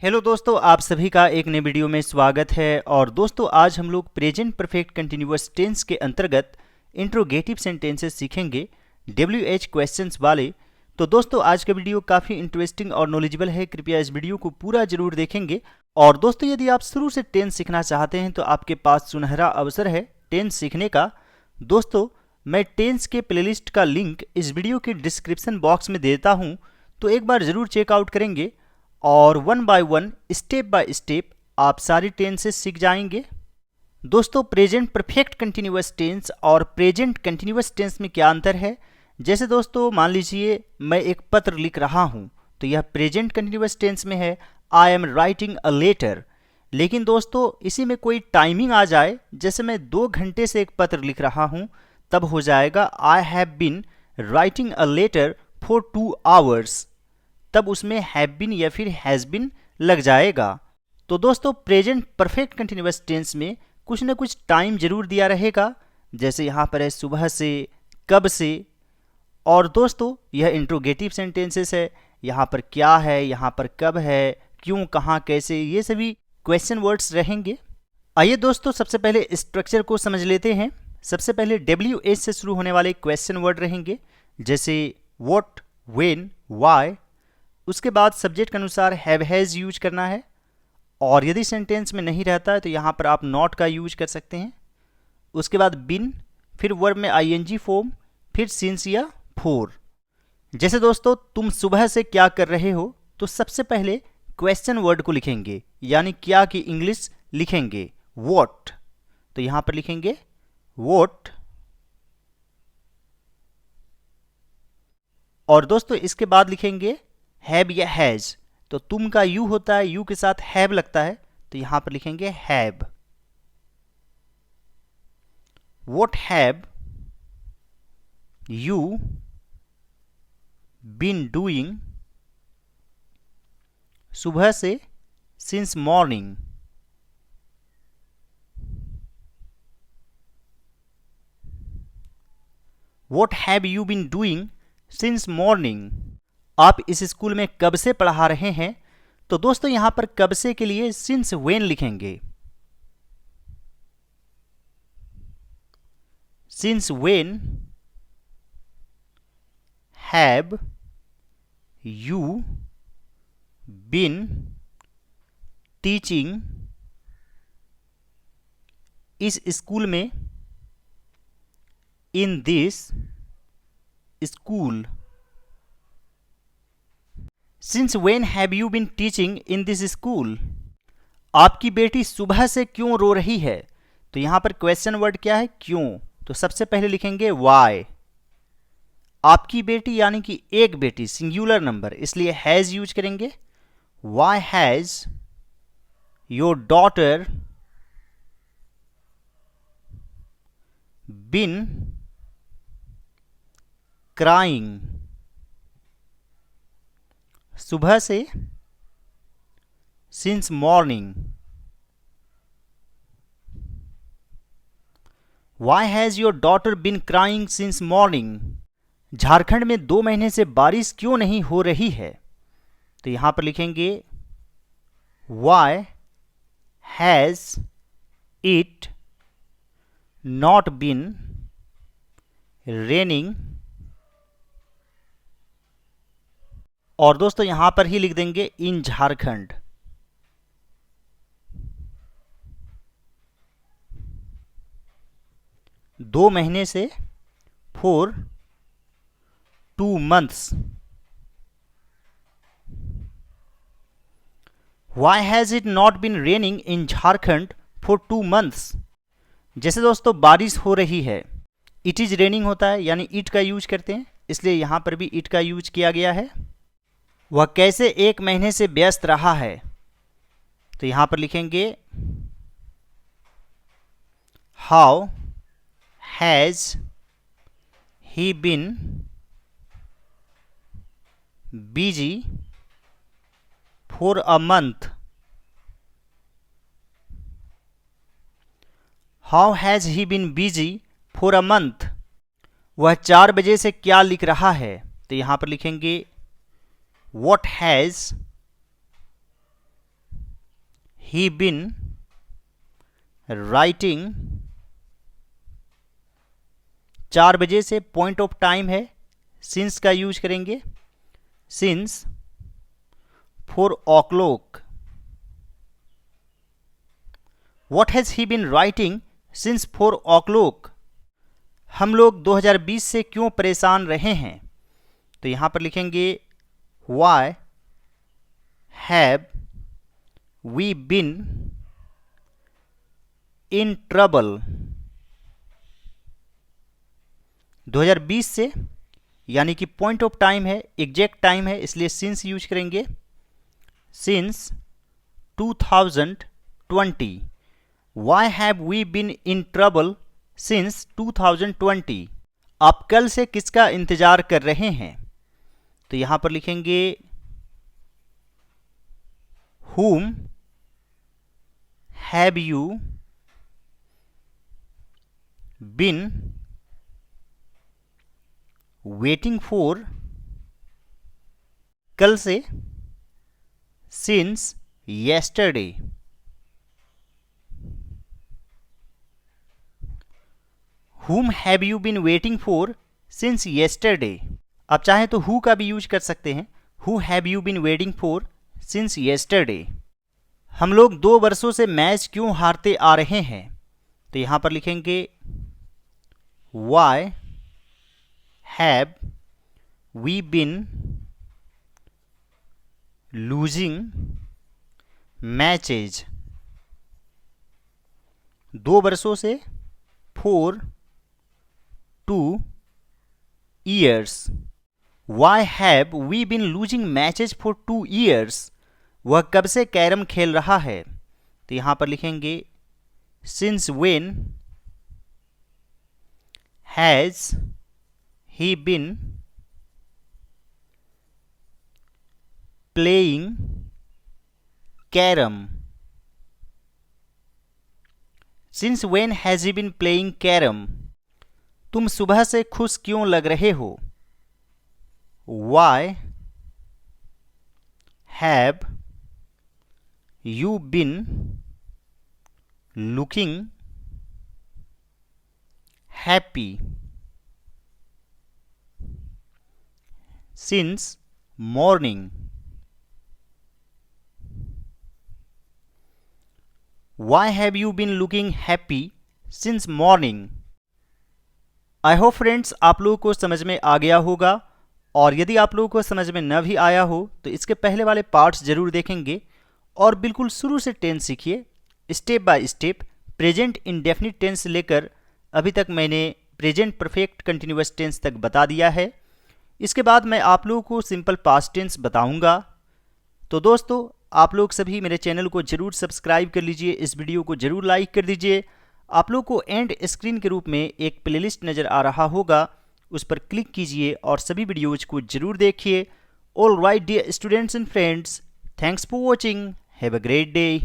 Hello दोस्तों, आप सभी का एक नए वीडियो में स्वागत है। और दोस्तों आज हम लोग प्रेजेंट परफेक्ट कंटिन्यूअस टेंस के अंतर्गत इंट्रोगेटिव सेंटेंसेस सीखेंगे WH क्वेश्चंस वाले। तो दोस्तों आज का वीडियो काफ़ी इंटरेस्टिंग और नॉलेजेबल है, कृपया इस वीडियो को पूरा जरूर देखेंगे। और दोस्तों यदि आप शुरू से टेंस सीखना चाहते हैं तो आपके पास सुनहरा अवसर है टेंस सीखने का। दोस्तों मैं टेंस के प्लेलिस्ट का लिंक इस वीडियो के डिस्क्रिप्शन बॉक्स में देता हूँ, तो एक बार ज़रूर चेकआउट करेंगे और one by one step by step आप सारी टेंसेस सीख जाएंगे। दोस्तों प्रेजेंट परफेक्ट कंटिन्यूअस टेंस और प्रेजेंट कंटिन्यूअस टेंस में क्या अंतर है? जैसे दोस्तों मान लीजिए मैं एक पत्र लिख रहा हूँ तो यह प्रेजेंट कंटिन्यूअस टेंस में है, I am writing a letter. लेकिन दोस्तों इसी में कोई टाइमिंग आ जाए, जैसे मैं 2 घंटे से एक पत्र लिख रहा हूँ, तब हो जाएगा I have been writing a letter for 2 hours. तब उसमें हैव बीन या फिर हैज़ बीन लग जाएगा। तो दोस्तों प्रेजेंट परफेक्ट कंटिन्यूअस टेंस में कुछ ना कुछ टाइम जरूर दिया रहेगा, जैसे यहाँ पर है सुबह से, कब से। और दोस्तों यह इंट्रोगेटिव सेंटेंसेस है, यहाँ पर क्या है, यहाँ पर कब है, क्यों, कहाँ, कैसे, ये सभी क्वेश्चन वर्ड्स रहेंगे। आइए दोस्तों सबसे पहले स्ट्रक्चर को समझ लेते हैं। सबसे पहले WH से शुरू होने वाले क्वेश्चन वर्ड रहेंगे, जैसे व्हाट, व्हेन, व्हाई। उसके बाद सब्जेक्ट के अनुसार हैव हैज़ यूज करना है, और यदि सेंटेंस में नहीं रहता है तो यहाँ पर आप नॉट का यूज कर सकते हैं। उसके बाद बिन, फिर वर्ब में ING फॉर्म, फिर सिंस या फोर। जैसे दोस्तों तुम सुबह से क्या कर रहे हो, तो सबसे पहले क्वेश्चन वर्ड को लिखेंगे, यानी क्या की इंग्लिश लिखेंगे व्हाट। तो यहाँ पर लिखेंगे व्हाट। और दोस्तों इसके बाद लिखेंगे हैव या हैज। तो तुम का यू होता है, यू के साथ हैव लगता है, तो यहां पर लिखेंगे have. What have you been doing सुबह से, since morning. What have you been doing since morning. आप इस स्कूल में कब से पढ़ा रहे हैं? तो दोस्तों यहां पर कब से के लिए सिंस व्हेन लिखेंगे। Since when have you been teaching इस स्कूल में, in this school. Since when have you been teaching in this school. आपकी बेटी सुबह से क्यों रो रही है? तो यहां पर क्वेश्चन वर्ड क्या है? क्यों। तो सबसे पहले लिखेंगे वाई। आपकी बेटी यानी कि एक बेटी, सिंगुलर नंबर, इसलिए हैज यूज करेंगे। Why has your daughter been crying. सुबह से, since morning. Why has your daughter been crying since morning. Jharkhand में 2 महीने से बारिश क्यों नहीं हो रही है? तो यहां पर लिखेंगे why has it not been raining. और दोस्तों यहां पर ही लिख देंगे इन झारखंड। दो महीने से, for 2 months। Why has it not been raining in Jharkhand for 2 months? जैसे दोस्तों बारिश हो रही है, इट इज रेनिंग होता है, यानी इट का यूज करते हैं, इसलिए यहां पर भी इट का यूज किया गया है। वह कैसे 1 महीने से व्यस्त रहा है? तो यहां पर लिखेंगे how has he been busy for a month. How has he been busy for a month. वह 4 बजे से क्या लिख रहा है? तो यहां पर लिखेंगे what has he been writing, 4 बजे से पॉइंट ऑफ टाइम है, सिंस का यूज करेंगे, since 4 o'clock. What has he been writing since 4 o'clock? हम लोग 2020 से क्यों परेशान रहे हैं? तो यहां पर लिखेंगे Why have we been in trouble? 2020 से यानी कि पॉइंट ऑफ टाइम है, एग्जैक्ट टाइम है, इसलिए सिंस यूज करेंगे, since 2020. Why have we been in trouble since 2020? आप कल से किसका इंतजार कर रहे हैं? तो यहां पर लिखेंगे Whom have you been waiting for? कल से, since yesterday. Whom have you been waiting for since yesterday? आप चाहें तो who का भी यूज कर सकते हैं, Who have you been waiting for since yesterday? हम लोग 2 वर्षों से मैच क्यों हारते आ रहे हैं? तो यहां पर लिखेंगे Why have we been losing matches? 2 वर्षों से, for 2 years. Why have we been losing matches for 2 years? वह कब से कैरम खेल रहा है? तो यहां पर लिखेंगे Since when has he been playing carom? Since when has he been playing carom? तुम सुबह से खुश क्यों लग रहे हो? Why have you been looking happy since morning? Why have you been looking happy since morning? I hope friends आप लोगों को समझ में आ गया होगा, और यदि आप लोगों को समझ में न भी आया हो तो इसके पहले वाले पार्ट्स जरूर देखेंगे और बिल्कुल शुरू से टेंस सीखिए, step by step. Present indefinite tense लेकर अभी तक मैंने प्रेजेंट परफेक्ट कंटिन्यूअस टेंस तक बता दिया है। इसके बाद मैं आप लोगों को सिंपल पास्ट टेंस बताऊंगा। तो दोस्तों आप लोग सभी मेरे चैनल को जरूर सब्सक्राइब कर लीजिए, इस वीडियो को जरूर लाइक कर दीजिए। आप लोग को एंड स्क्रीन के रूप में एक प्लेलिस्ट नज़र आ रहा होगा, उस पर क्लिक कीजिए और सभी वीडियोज को जरूर देखिए। All right dear students and friends, thanks for watching, have a great day.